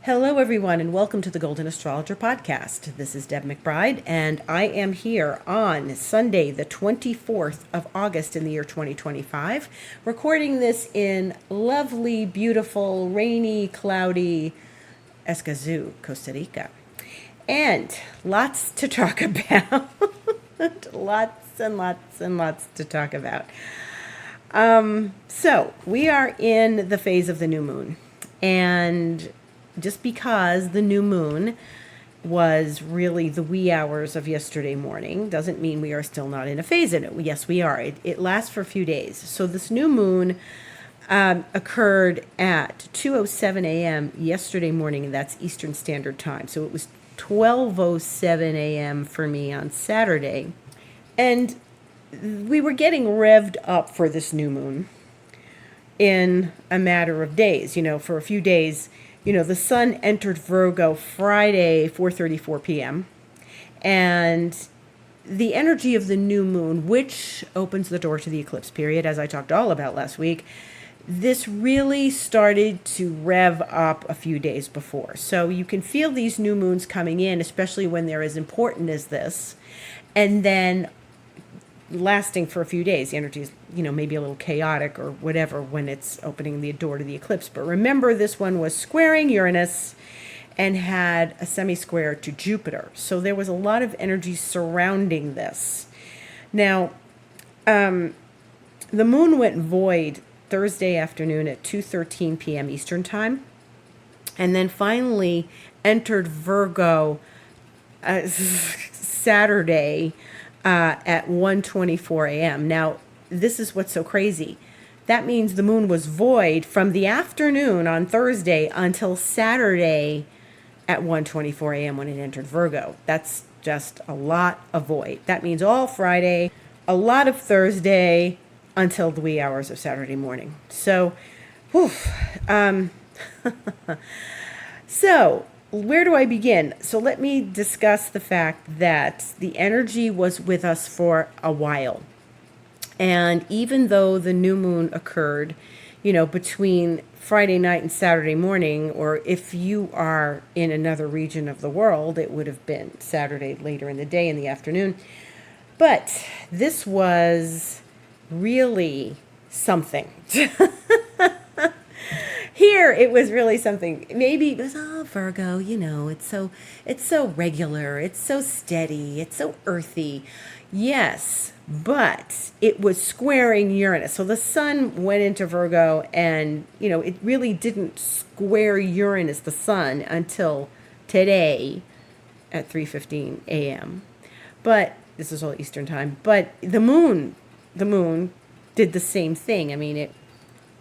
Hello, everyone, and welcome to the Golden Astrologer Podcast. This is Deb McBride, and I am here on Sunday, the 24th of August in the year 2025, recording this in lovely, beautiful, rainy, cloudy Escazú, Costa Rica. And lots to talk about. Lots and lots and lots to talk about. So we are in the phase of the new moon, and just because the new moon was really the wee hours of yesterday morning doesn't mean we are still not in a phase in it. Yes, we are. It lasts for a few days. So this new moon occurred at 2:07 a.m. yesterday morning, and that's Eastern Standard Time. So it was 12:07 a.m. for me on Saturday. And we were getting revved up for this new moon in a matter of days. For a few days, the sun entered Virgo Friday, 4:34 p.m. And the energy of the new moon, which opens the door to the eclipse period, as I talked all about last week, this really started to rev up a few days before. So you can feel these new moons coming in, especially when they're as important as this, and then lasting for a few days. The energy is, maybe a little chaotic or whatever when it's opening the door to the eclipse. But remember, this one was squaring Uranus and had a semi-square to Jupiter. So there was a lot of energy surrounding this. Now, the moon went void Thursday afternoon at 2:13 p.m. Eastern Time, and then finally entered Virgo Saturday at 1:24 a.m. Now, this is what's so crazy. That means the moon was void from the afternoon on Thursday until Saturday at 1:24 a.m. when it entered Virgo. That's just a lot of void. That means all Friday, a lot of Thursday, until the wee hours of Saturday morning. So, so where do I begin? So let me discuss the fact that the energy was with us for a while. And even though the new moon occurred, between Friday night and Saturday morning, or if you are in another region of the world, it would have been Saturday later in the day, in the afternoon. But this was really something. Here, it was really something. Maybe it was, Virgo, it's so regular, it's so steady, it's so earthy. Yes, but it was squaring Uranus. So the sun went into Virgo, and, it really didn't square Uranus, the sun, until today at 3:15 a.m. But this is all Eastern Time. But the moon did the same thing. I mean, it,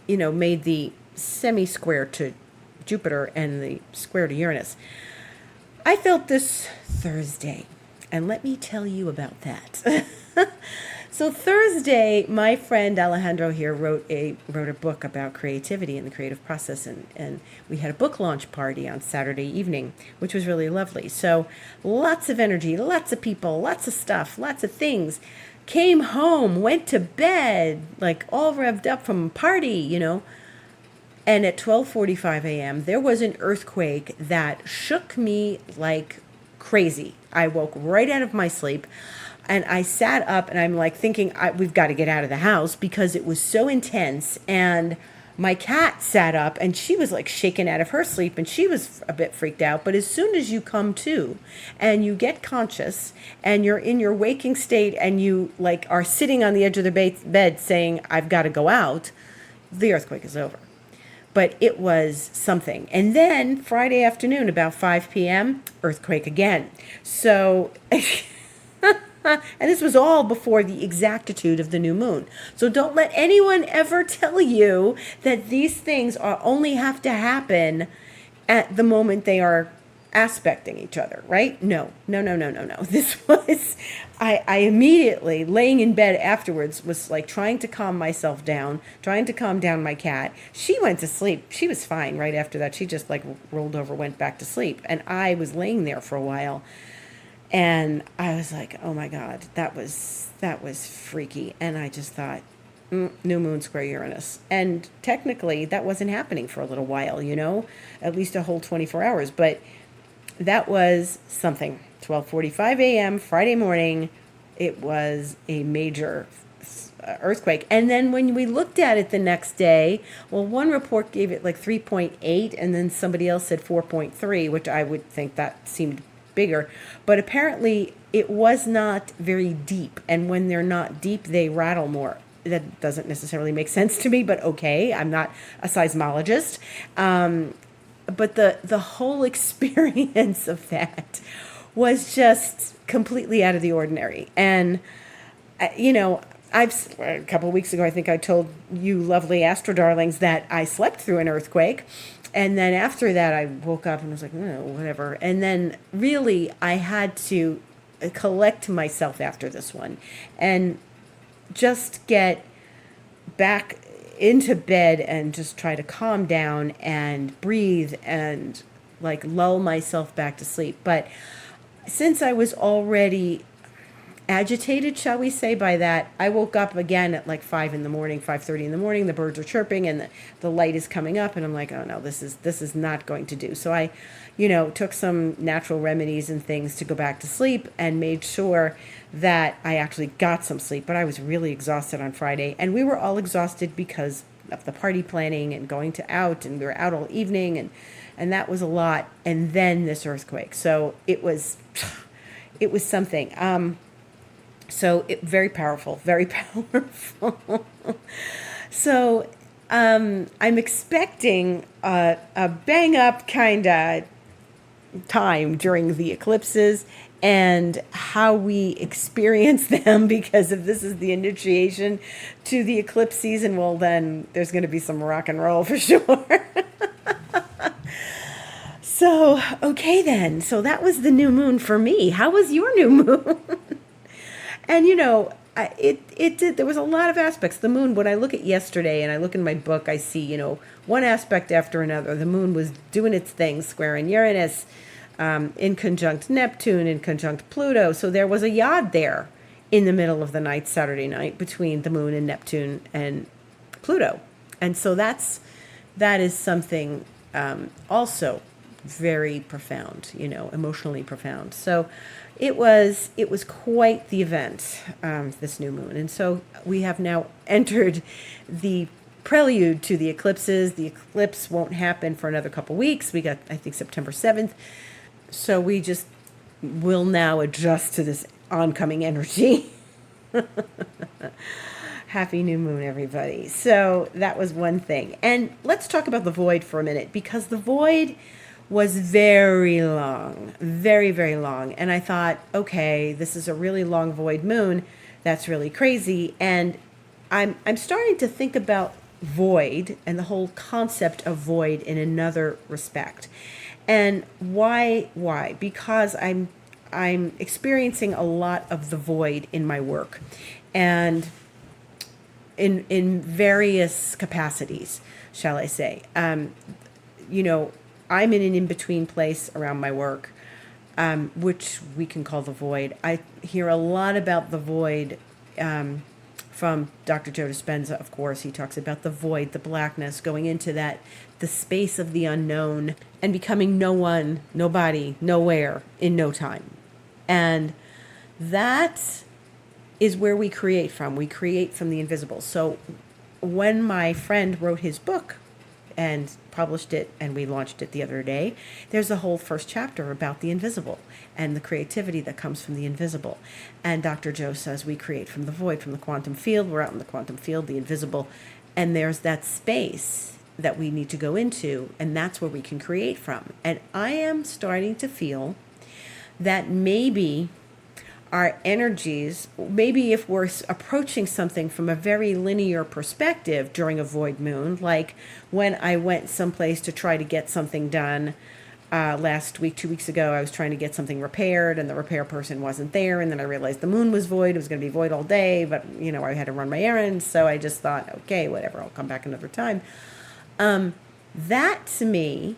made the semi-square to Jupiter and the square to Uranus. I felt this Thursday, and let me tell you about that. So Thursday, my friend Alejandro here wrote a book about creativity and the creative process, and we had a book launch party on Saturday evening, which was really lovely. So lots of energy, lots of people, lots of stuff, lots of things. Came home, went to bed, like all revved up from a party, And at 12:45 a.m., there was an earthquake that shook me like crazy. I woke right out of my sleep, and I sat up, and I'm like thinking, we've got to get out of the house because it was so intense. And my cat sat up, and she was like shaken out of her sleep, and she was a bit freaked out. But as soon as you come to and you get conscious and you're in your waking state and you like are sitting on the edge of the bed saying, I've got to go out, the earthquake is over. But it was something. And then Friday afternoon, about 5 p.m., earthquake again. So, and this was all before the exactitude of the new moon. So don't let anyone ever tell you that these things only have to happen at the moment they are aspecting each other, right? No. This was, I immediately, laying in bed afterwards, was like trying to calm myself down, trying to calm down my cat. She went to sleep. She was fine right after that. She just like rolled over, went back to sleep. And I was laying there for a while, and I was like, oh my God, that was freaky. And I just thought, New moon square Uranus. And technically, that wasn't happening for a little while, at least a whole 24 hours. But that was something. 12:45 a.m. Friday morning, it was a major earthquake. And then when we looked at it the next day, well, one report gave it like 3.8, and then somebody else said 4.3, which I would think that seemed bigger. But apparently, it was not very deep. And when they're not deep, they rattle more. That doesn't necessarily make sense to me, but okay, I'm not a seismologist. But the whole experience of that was just completely out of the ordinary. And, a couple of weeks ago, I think I told you lovely astro darlings that I slept through an earthquake. And then after that, I woke up and was like, whatever. And then really, I had to collect myself after this one and just get back into bed and just try to calm down and breathe and like lull myself back to sleep. But since I was already agitated, shall we say, by that, I woke up again at like 5 in the morning, 5:30 in the morning. The birds are chirping and the light is coming up, and I'm like, oh no, this is not going to do. So I, took some natural remedies and things to go back to sleep and made sure that I actually got some sleep. But I was really exhausted on Friday, and we were all exhausted because of the party planning and going out, and we were out all evening, and that was a lot. And then this earthquake, so it was something. So very powerful, very powerful. So I'm expecting a bang up kind of time during the eclipses and how we experience them, because if this is the initiation to the eclipse season, well, then there's going to be some rock and roll for sure. So, okay then. So that was the new moon for me. How was your new moon? And, it did. There was a lot of aspects. The moon, when I look at yesterday and I look in my book, I see, one aspect after another. The moon was doing its thing, squaring Uranus, in conjunct Neptune, in conjunct Pluto. So there was a yod there in the middle of the night, Saturday night, between the moon and Neptune and Pluto. And so that is something also very profound, emotionally profound. So it was quite the event, this new moon. And so we have now entered the prelude to the eclipses. The eclipse won't happen for another couple weeks. We got, I think, September 7th. So we just will now adjust to this oncoming energy. Happy new moon, everybody. So that was one thing. And let's talk about the void for a minute, because the void was very long, very, very long. And I thought, okay, this is a really long void moon. That's really crazy. And I'm starting to think about void and the whole concept of void in another respect. And why? Because I'm experiencing a lot of the void in my work, and in various capacities, shall I say. I'm in an in-between place around my work, which we can call the void. I hear a lot about the void from Dr. Joe Dispenza, of course. He talks about the void, the blackness, going into the space of the unknown and becoming no one, nobody, nowhere in no time. And that is where we create from. We create from the invisible. So when my friend wrote his book and published it, and we launched it the other day, there's a whole first chapter about the invisible and the creativity that comes from the invisible. And Dr. Joe says we create from the void, from the quantum field. We're out in the quantum field, the invisible, and there's that space that we need to go into, and that's where we can create from. And I am starting to feel that maybe our energies, maybe if we're approaching something from a very linear perspective during a void moon, like when I went someplace to try to get something done last week, 2 weeks ago, I was trying to get something repaired and the repair person wasn't there. And then I realized the moon was void. It was going to be void all day, but I had to run my errands. So I just thought, okay, whatever, I'll come back another time. That to me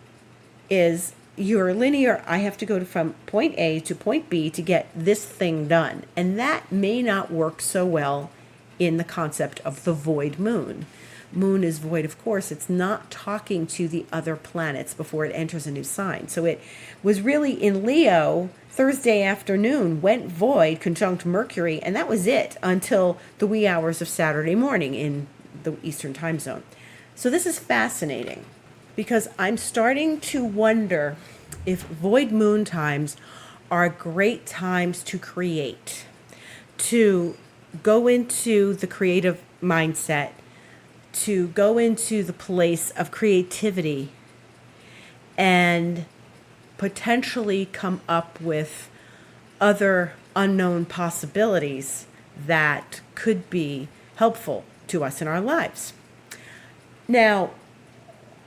is you're linear. I have to go from point A to point B to get this thing done. And that may not work so well in the concept of the void moon. Moon is void, of course. It's not talking to the other planets before it enters a new sign. So it was really in Leo Thursday afternoon, went void, conjunct Mercury, and that was it until the wee hours of Saturday morning in the Eastern time zone. So this is fascinating because I'm starting to wonder if void moon times are great times to create, to go into the creative mindset, to go into the place of creativity and potentially come up with other unknown possibilities that could be helpful to us in our lives. Now,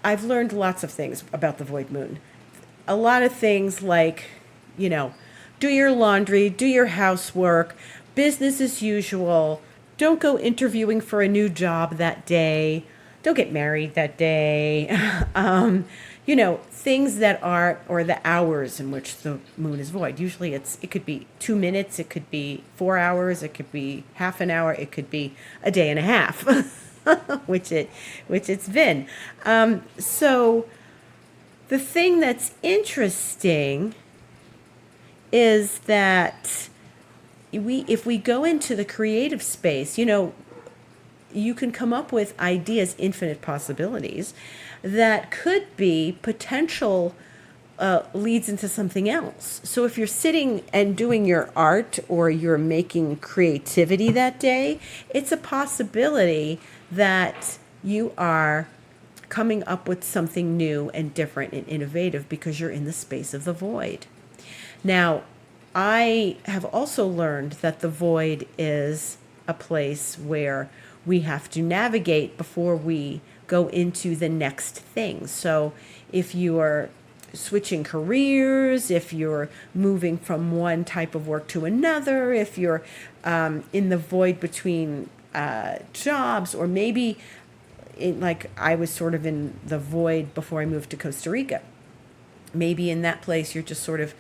I've learned lots of things about the void moon. A lot of things like, do your laundry, do your housework, business as usual. Don't go interviewing for a new job that day. Don't get married that day. Things that are, or the hours in which the moon is void. Usually it could be 2 minutes, it could be 4 hours, it could be half an hour, it could be a day and a half, which it's been. So the thing that's interesting is that if we go into the creative space, you can come up with ideas, infinite possibilities that could be potential leads into something else. So if you're sitting and doing your art or you're making creativity that day, it's a possibility that you are coming up with something new and different and innovative because you're in the space of the void. Now, I have also learned that the void is a place where we have to navigate before we go into the next thing. So if you are switching careers, if you're moving from one type of work to another, if you're in the void between jobs, or maybe like I was sort of in the void before I moved to Costa Rica. Maybe in that place you're just sort of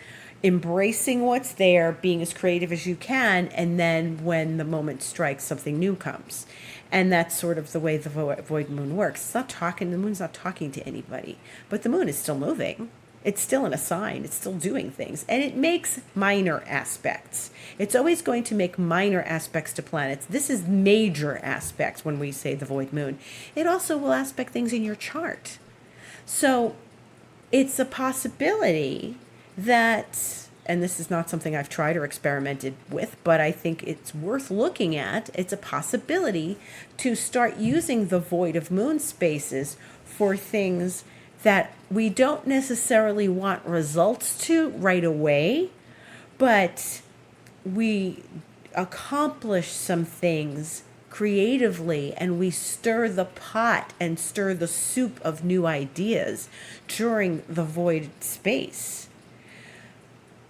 embracing what's there, being as creative as you can, and then when the moment strikes, something new comes. And that's sort of the way the void moon works. It's not talking, the moon's not talking to anybody, but the moon is still moving. It's still in a sign. It's still doing things. And it makes minor aspects. It's always going to make minor aspects to planets. This is major aspects when we say the void moon. It also will aspect things in your chart. So it's a possibility that, and this is not something I've tried or experimented with, but I think it's worth looking at. It's a possibility to start using the void of moon spaces for things that we don't necessarily want results to right away, but we accomplish some things creatively and we stir the pot and stir the soup of new ideas during the void space.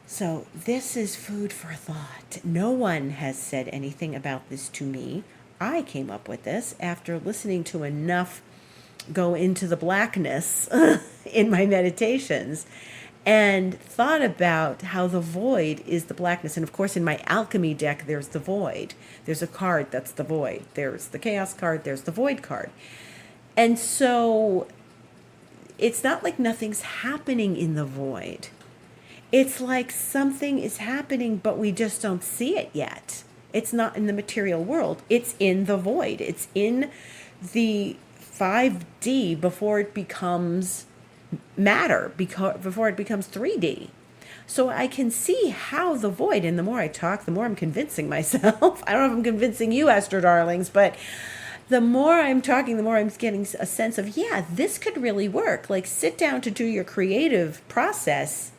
So this is food for thought. No one has said anything about this to me. I came up with this after listening to enough go into the blackness in my meditations and thought about how the void is the blackness. And of course, in my alchemy deck, there's the void. There's a card that's the void. There's the chaos card. There's the void card. And so it's not like nothing's happening in the void. It's like something is happening, but we just don't see it yet. It's not in the material world. It's in the void. It's in the 5D before it becomes matter, before it becomes 3D. So I can see how the void, and the more I talk, the more I'm convincing myself. I don't know if I'm convincing you, Astro Darlings, but the more I'm talking, the more I'm getting a sense of, yeah, this could really work. Like, sit down to do your creative process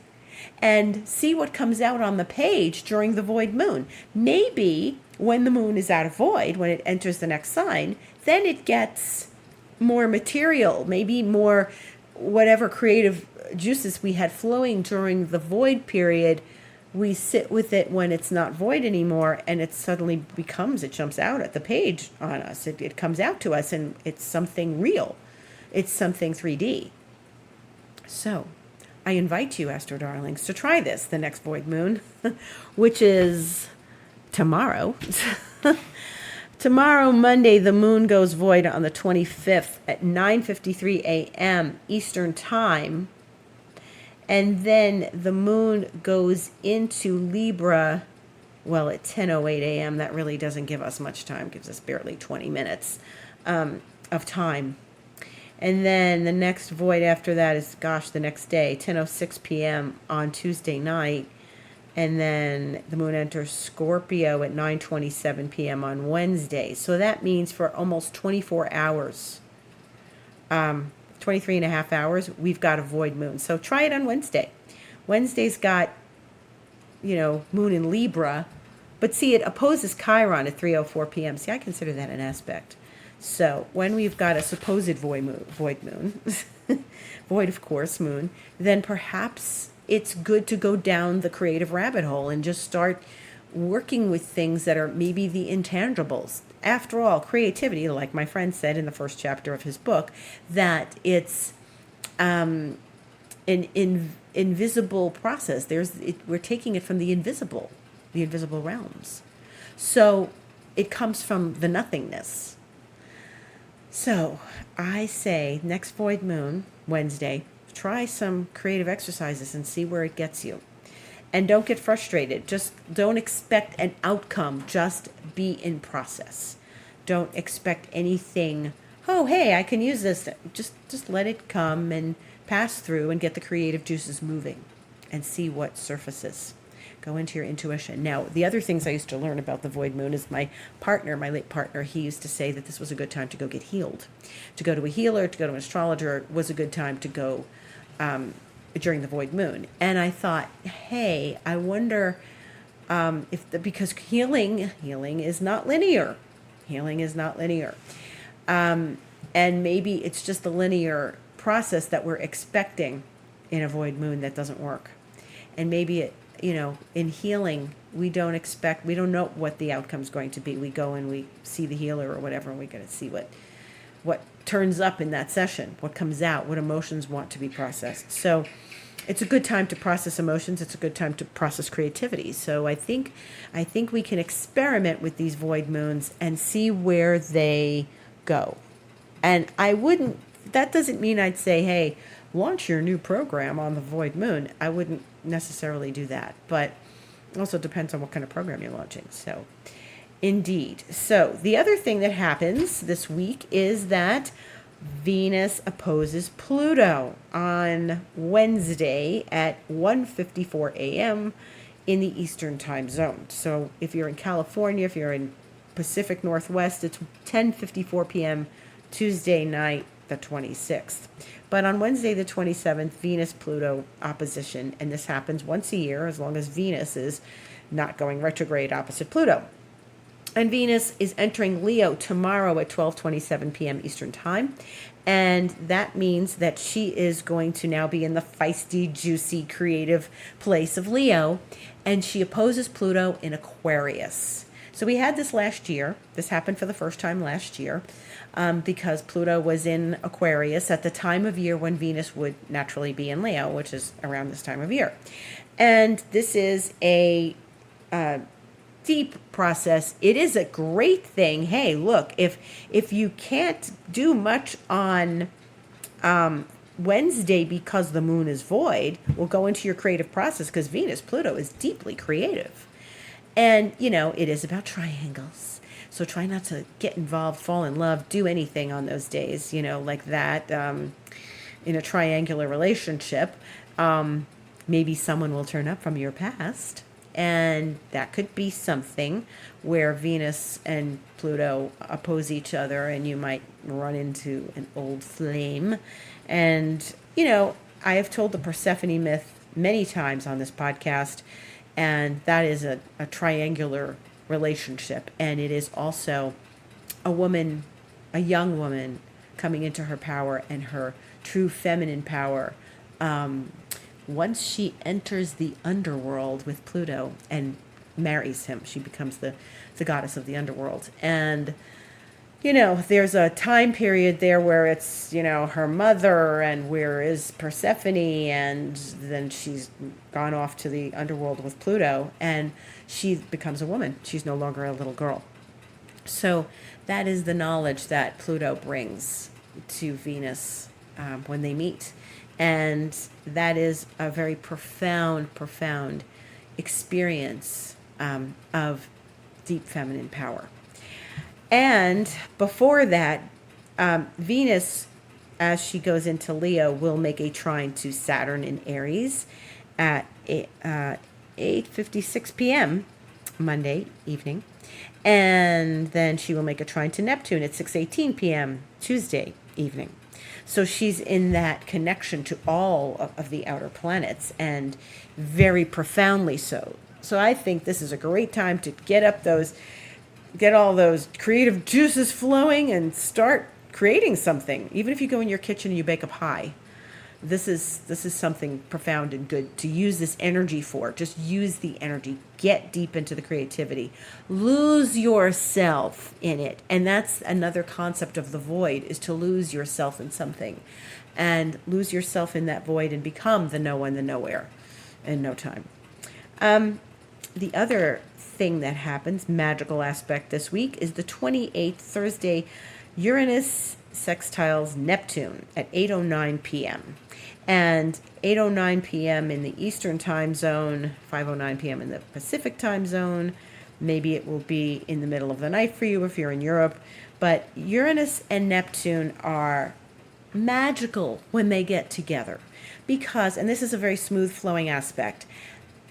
and see what comes out on the page during the void moon. Maybe when the moon is out of void, when it enters the next sign, then it gets more material, maybe more whatever creative juices we had flowing during the void period. We sit with it when it's not void anymore, and it suddenly becomes, it jumps out at the page on us. It comes out to us, and it's something real. It's something 3D. So I invite you, Astro Darlings, to try this, the next void moon, which is tomorrow. Tomorrow, Monday, the moon goes void on the 25th at 9:53 a.m. Eastern Time. And then the moon goes into Libra, well, at 10:08 a.m. That really doesn't give us much time, gives us barely 20 minutes of time. And then the next void after that is, the next day, 10:06 p.m. on Tuesday night. And then the moon enters Scorpio at 9:27 p.m. on Wednesday. So that means for almost 24 hours, 23 and a half hours, we've got a void moon. So try it on Wednesday. Wednesday's got, moon in Libra, but see, it opposes Chiron at 3:04 p.m. See, I consider that an aspect. So when we've got a supposed void moon, void of course moon, then perhaps it's good to go down the creative rabbit hole and just start working with things that are maybe the intangibles. After all, creativity, like my friend said in the first chapter of his book, that it's an invisible process. We're taking it from the invisible realms. So it comes from the nothingness. So I say next void moon, Wednesday, try some creative exercises and see where it gets you. And don't get frustrated. Just don't expect an outcome. Just be in process. Don't expect anything. Oh, hey, I can use this. Just let it come and pass through and get the creative juices moving and see what surfaces. Go into your intuition. Now, the other things I used to learn about the void moon is my late partner, he used to say that this was a good time to go get healed. To go to a healer, to go to an astrologer was a good time to go during the void moon. And I thought, hey, I wonder because healing is not linear. Healing is not linear. And maybe it's just the linear process that we're expecting in a void moon that doesn't work. And maybe in healing, we don't know what the outcome's going to be. We go and we see the healer or whatever, and we got to see what turns up in that session, what comes out, what emotions want to be processed. So it's a good time to process emotions. It's a good time to process creativity. So I think we can experiment with these void moons and see where they go. And that doesn't mean I'd say, hey, launch your new program on the void moon. I wouldn't necessarily do that, but it also depends on what kind of program you're launching. So indeed. So the other thing that happens this week is that Venus opposes Pluto on Wednesday at 1:54 a.m. in the Eastern time zone. So if you're in California, if you're in Pacific Northwest, it's 10:54 p.m. Tuesday night, the 26th. But on Wednesday, the 27th, Venus-Pluto opposition, and this happens once a year as long as Venus is not going retrograde opposite Pluto. And Venus is entering Leo tomorrow at 12:27 p.m. Eastern Time. And that means that she is going to now be in the feisty, juicy, creative place of Leo. And she opposes Pluto in Aquarius. So we had this last year. This happened for the first time last year because Pluto was in Aquarius at the time of year when Venus would naturally be in Leo, which is around this time of year. And this is a deep process. It is a great thing. Hey, look, if you can't do much on Wednesday because the moon is void, well, go into your creative process because Venus-Pluto is deeply creative. And, it is about triangles. So try not to get involved, fall in love, do anything on those days, like that in a triangular relationship. Maybe someone will turn up from your past. And that could be something where Venus and Pluto oppose each other and you might run into an old flame. And, I have told the Persephone myth many times on this podcast. And that is a triangular relationship. And it is also a young woman coming into her power and her true feminine power. Once she enters the underworld with Pluto and marries him, she becomes the goddess of the underworld. And, there's a time period there where it's, her mother and where is Persephone, and then she's gone off to the underworld with Pluto and she becomes a woman. She's no longer a little girl. So that is the knowledge that Pluto brings to Venus when they meet. And that is a very profound, profound experience of deep feminine power. And before that, Venus, as she goes into Leo, will make a trine to Saturn in Aries at 8:56 p.m. Monday evening. And then she will make a trine to Neptune at 6:18 p.m. Tuesday evening. So she's in that connection to all of the outer planets, and very profoundly so. So I think this is a great time to get all those creative juices flowing and start creating something. Even if you go in your kitchen and you bake a pie, this is something profound and good to use this energy for. Just use the energy. Get deep into the creativity. Lose yourself in it. And that's another concept of the void, is to lose yourself in something. And lose yourself in that void and become the no one, the nowhere in no time. The other thing that happens, magical aspect this week, is the 28th, Thursday, Uranus sextiles Neptune at 8:09 p.m. And 8:09 p.m. in the Eastern time zone, 5:09 p.m. in the Pacific time zone. Maybe it will be in the middle of the night for you if you're in Europe. But Uranus and Neptune are magical when they get together. Because, and this is a very smooth flowing aspect,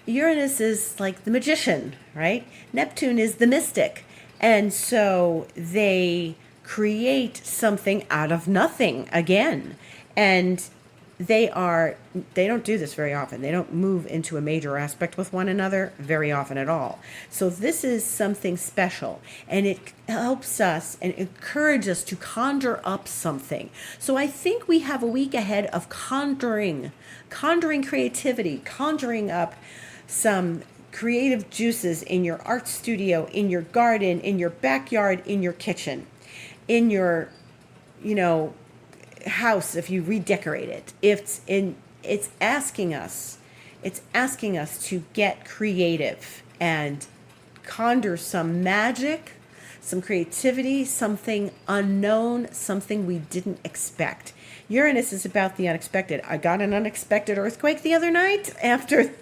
Uranus is like the magician, right? Neptune is the mystic. And so they create something out of nothing again. And they don't do this very often. They don't move into a major aspect with one another very often at all. So this is something special, and it helps us and encourages us to conjure up something. So I think we have a week ahead of conjuring creativity, conjuring up some creative juices in your art studio, in your garden, in your backyard, in your kitchen, in your, house if you redecorate it. It's asking us to get creative and conjure some magic, some creativity, something unknown, something we didn't expect. Uranus is about the unexpected. I got an unexpected earthquake the other night after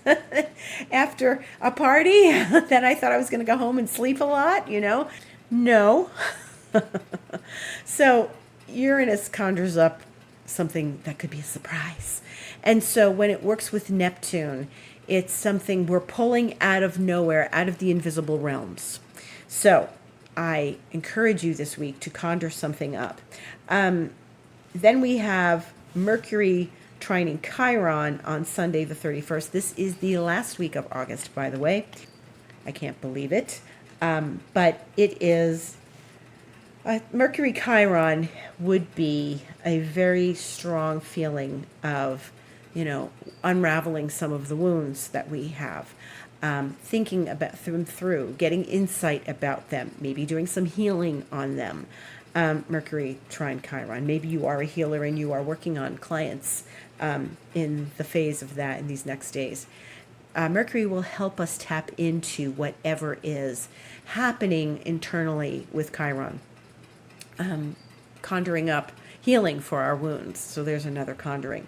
after a party that I thought I was going to go home and sleep a lot, No. So Uranus conjures up something that could be a surprise. And so when it works with Neptune, it's something we're pulling out of nowhere, out of the invisible realms. So I encourage you this week to conjure something up. Then we have Mercury trining Chiron on Sunday the 31st. This is the last week of August, by the way. I can't believe it. But it is... Mercury Chiron would be a very strong feeling of, unraveling some of the wounds that we have, thinking about them through, getting insight about them, maybe doing some healing on them. Mercury trine Chiron. Maybe you are a healer and you are working on clients in the phase of that in these next days. Mercury will help us tap into whatever is happening internally with Chiron. Conjuring up healing for our wounds. So there's another conjuring.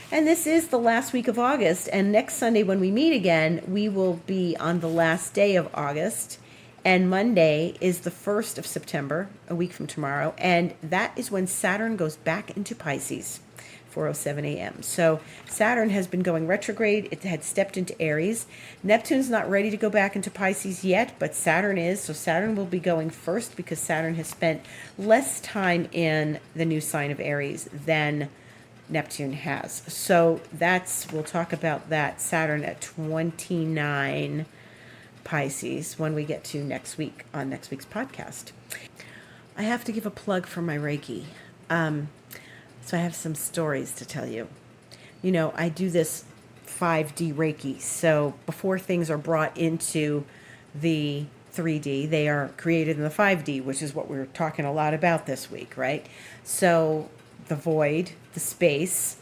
And this is the last week of August. And next Sunday when we meet again, we will be on the last day of August. And Monday is the 1st of September, a week from tomorrow. And that is when Saturn goes back into Pisces, 4:07 a.m. So Saturn has been going retrograde. It had stepped into Aries. Neptune's not ready to go back into Pisces yet, but Saturn is. So Saturn will be going first because Saturn has spent less time in the new sign of Aries than Neptune has. So we'll talk about that Saturn at 29 Pisces when we get to next week on next week's podcast. I have to give a plug for my Reiki. So I have some stories to tell you. I do this 5D Reiki. So before things are brought into the 3D, they are created in the 5D, which is what we're talking a lot about this week, right? So the void, the space,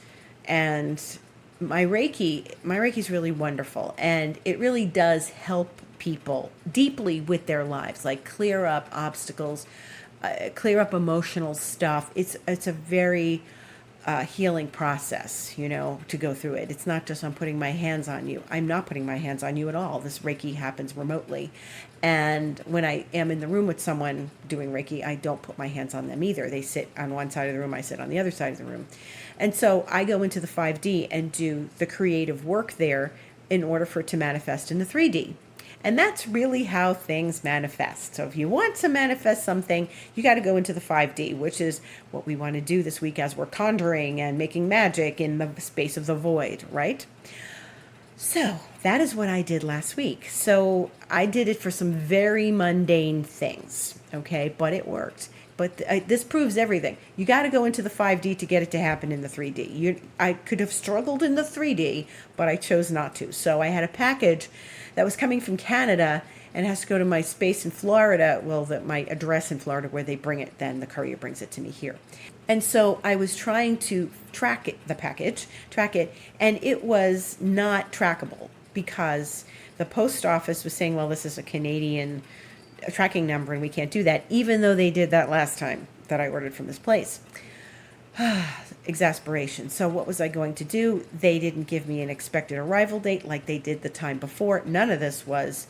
and my Reiki is really wonderful. And it really does help people deeply with their lives, like clear up obstacles, clear up emotional stuff. It's a very healing process, to go through it. It's not just I'm putting my hands on you. I'm not putting my hands on you at all. This Reiki happens remotely. And when I am in the room with someone doing Reiki, I don't put my hands on them either. They sit on one side of the room, I sit on the other side of the room. And so I go into the 5D and do the creative work there in order for it to manifest in the 3D. And that's really how things manifest. So if you want to manifest something, you got to go into the 5D, which is what we want to do this week as we're conjuring and making magic in the space of the void, right? So that is what I did last week. So I did it for some very mundane things, okay? But it worked. But this proves everything. You got to go into the 5D to get it to happen in the 3D. I could have struggled in the 3D, but I chose not to. So I had a package that was coming from Canada and has to go to my space in Florida, my address in Florida where they bring it, then the courier brings it to me here. And so I was trying to track it, and it was not trackable because the post office was saying, well, this is a Canadian tracking number and we can't do that, even though they did that last time that I ordered from this place. Exasperation. So what was I going to do? They didn't give me an expected arrival date like they did the time before. None of this was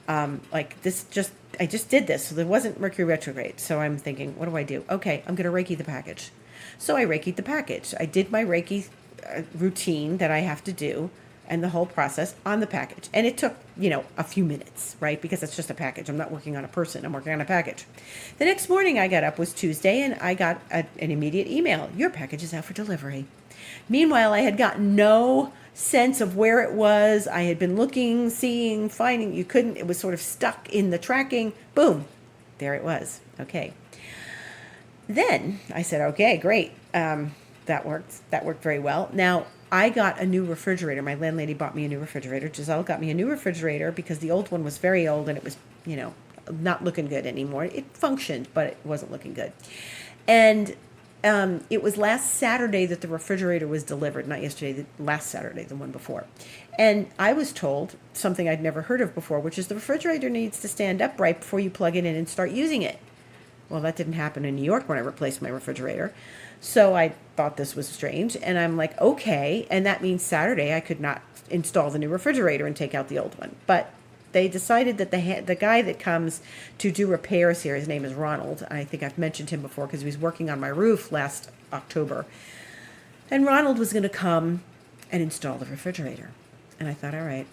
I just did this. So there wasn't Mercury retrograde. So I'm thinking, what do I do? Okay, I'm going to Reiki the package. So I Reiki'd the package. I did my Reiki routine that I have to do and the whole process on the package. And it took, a few minutes, right? Because it's just a package. I'm not working on a person. I'm working on a package. The next morning I got up was Tuesday and I got an immediate email. Your package is out for delivery. Meanwhile, I had gotten no sense of where it was. I had been looking, seeing, finding. It was sort of stuck in the tracking. Boom. There it was. Okay. Then I said, okay, great. That worked. That worked very well. Now, I got a new refrigerator. My landlady bought me a new refrigerator. Giselle got me a new refrigerator because the old one was very old and it was, not looking good anymore. It functioned, but it wasn't looking good. And it was last Saturday that the refrigerator was delivered, not yesterday, last Saturday, the one before. And I was told something I'd never heard of before, which is the refrigerator needs to stand upright before you plug it in and start using it. Well, that didn't happen in New York when I replaced my refrigerator. So I thought this was strange, and I'm like, okay, and that means Saturday I could not install the new refrigerator and take out the old one. But they decided that the guy that comes to do repairs here, his name is Ronald. I think I've mentioned him before because he was working on my roof last October. And Ronald was going to come and install the refrigerator. And I thought, all right,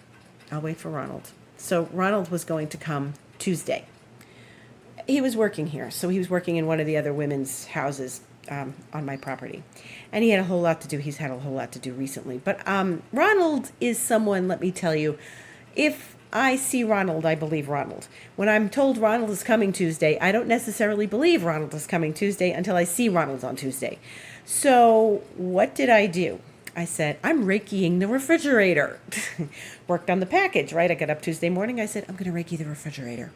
I'll wait for Ronald. So Ronald was going to come Tuesday. He was working here, so he was working in one of the other women's houses on my property. And he had a whole lot to do. He's had a whole lot to do recently. But Ronald is someone, let me tell you, if I see Ronald, I believe Ronald. When I'm told Ronald is coming Tuesday, I don't necessarily believe Ronald is coming Tuesday until I see Ronald on Tuesday. So what did I do? I said, I'm Reikiing the refrigerator. Worked on the package, right? I got up Tuesday morning. I said, I'm going to Reiki the refrigerator.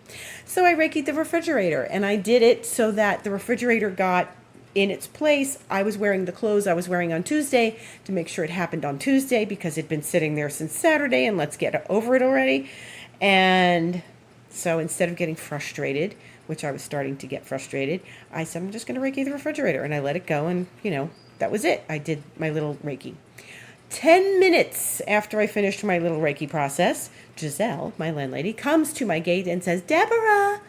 So I Reiki'd the refrigerator, and I did it so that the refrigerator got in its place. I was wearing the clothes I was wearing on Tuesday to make sure it happened on Tuesday because it'd been sitting there since Saturday, and let's get over it already. And so instead of getting frustrated, which I was starting to get frustrated, I said, I'm just going to Reiki the refrigerator, and I let it go, and, that was it. I did my little Reiki. 10 minutes after I finished my little Reiki process, Giselle, my landlady, comes to my gate and says, Deborah.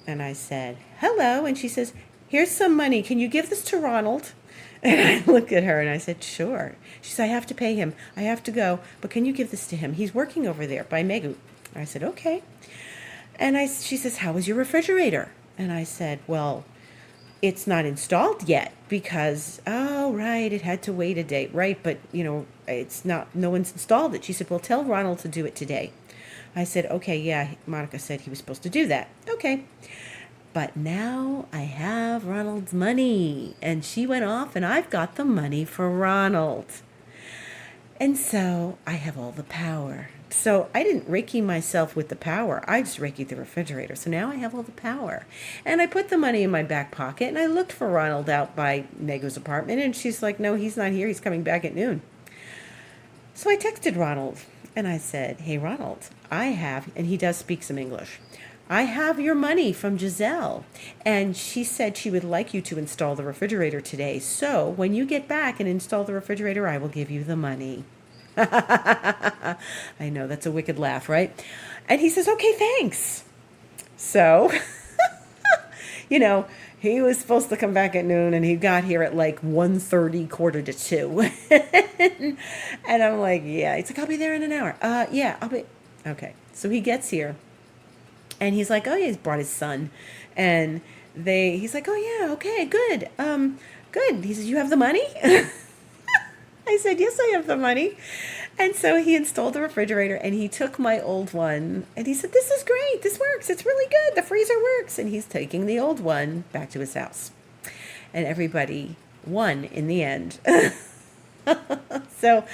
And I said, hello. And she says, here's some money. Can you give this to Ronald? And I looked at her and I said, sure. She said, I have to pay him. I have to go. But can you give this to him? He's working over there by Megu. I said, okay. And she says, how is your refrigerator? And I said, well, it's not installed yet because, oh, right, it had to wait a day. Right, but, it's not, no one's installed it. She said, well, tell Ronald to do it today. I said, okay, yeah, Monica said he was supposed to do that. Okay. But now I have Ronald's money. And she went off and I've got the money for Ronald. And so I have all the power. So I didn't Reiki myself with the power. I just Reiki'd the refrigerator. So now I have all the power. And I put the money in my back pocket and I looked for Ronald out by Megu's apartment. And she's like, no, he's not here. He's coming back at noon. So I texted Ronald And I said, hey, Ronald, I have, and he does speak some English. I have your money from Giselle, and she said she would like you to install the refrigerator today. So when you get back and install the refrigerator, I will give you the money. I know, that's a wicked laugh, right? And he says, okay, thanks. So, he was supposed to come back at noon, and he got here at like 1:30, quarter to 2. And I'm like, yeah. He's like, I'll be there in an hour. Yeah, I'll be. Okay. So he gets here. And he's like, oh yeah, he's brought his son, and he's like, oh yeah, okay, good, good. He says, you have the money? I said, yes, I have the money. And so he installed the refrigerator, and he took my old one, and he said, this is great, this works, it's really good, the freezer works. And he's taking the old one back to his house, and everybody won in the end. So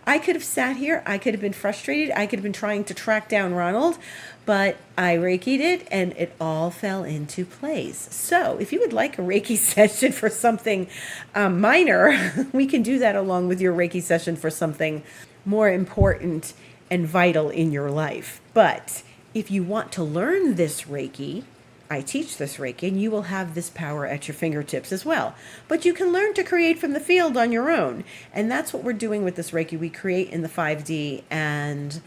I could have sat here. I could have been frustrated. I could have been trying to track down Ronald, but I Reiki'd it, and it all fell into place. So if you would like a Reiki session for something minor, we can do that along with your Reiki session for something more important and vital in your life. But if you want to learn this Reiki, I teach this Reiki, and you will have this power at your fingertips as well. But you can learn to create from the field on your own. And that's what we're doing with this Reiki. We create in the 5D and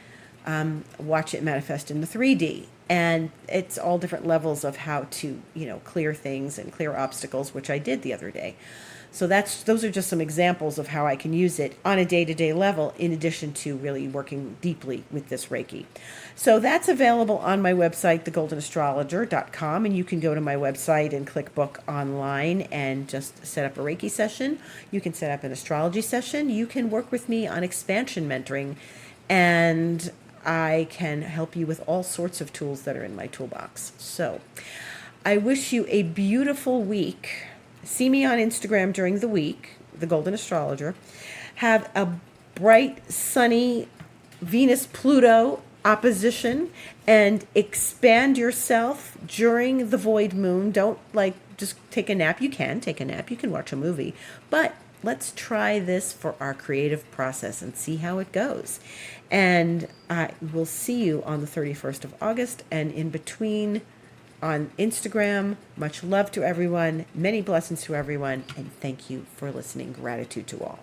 watch it manifest in the 3D. And it's all different levels of how to, clear things and clear obstacles, which I did the other day. So those are just some examples of how I can use it on a day-to-day level, in addition to really working deeply with this Reiki. So that's available on my website, thegoldenastrologer.com, and you can go to my website and click book online and just set up a Reiki session. You can set up an astrology session. You can work with me on expansion mentoring, and I can help you with all sorts of tools that are in my toolbox. So I wish you a beautiful week. See me on Instagram during the week, the Golden Astrologer. Have a bright, sunny Venus-Pluto opposition, and expand yourself during the void moon. Don't just take a nap. You can take a nap. You can watch a movie. But let's try this for our creative process and see how it goes. And I will see you on the 31st of August and in between on Instagram. Much love to everyone. Many blessings to everyone. And thank you for listening. Gratitude to all.